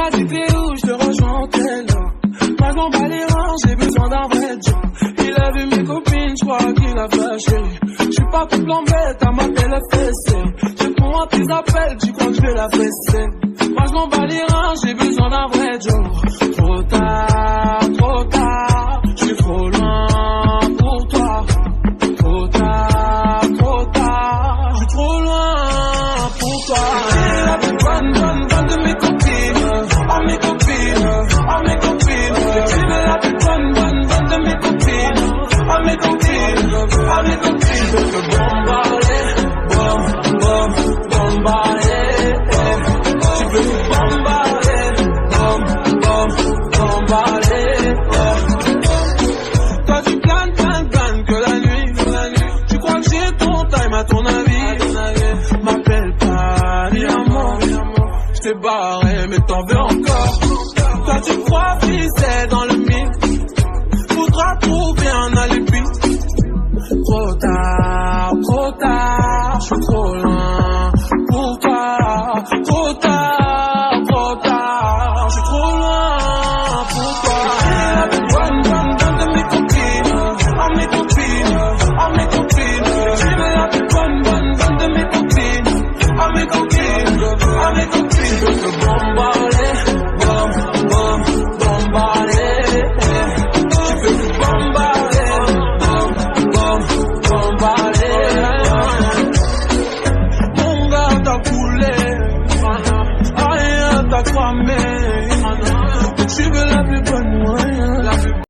m'as dit t'es où, je te rejoins en tel. Moi je m'en bats les reins, j'ai besoin d'un vrai job. Il a vu mes copines, je crois qu'il a flashé. J'suis pas tout blanc bête, à m'appeler le fessé. Je réponds à tes appels, tu crois que je vais la fesser. Moi je m'en bats les reins, j'ai besoin d'un vrai job. Trop tard, j'suis trop loin pour toi. Trop tard, j'suis trop loin pour toi. T'es la plus bonne de mes copines. Oh mes copines, oh mes copines. Tu es la plus bonne de mes copines. Oh mes copines, oh mes copines. Je veux te bombarder, bombarder. Je veux te bombarder, bombarder. Toi tu planes que la nuit. Tu crois que j'ai ton time à ton avis. M'appelle pas ni amour. J't'ai barré mais t'en veux encore. Toi tu crois c'est dans le mille. Faudra trouver un alibi. Trop tard, j'suis trop loin pour toi.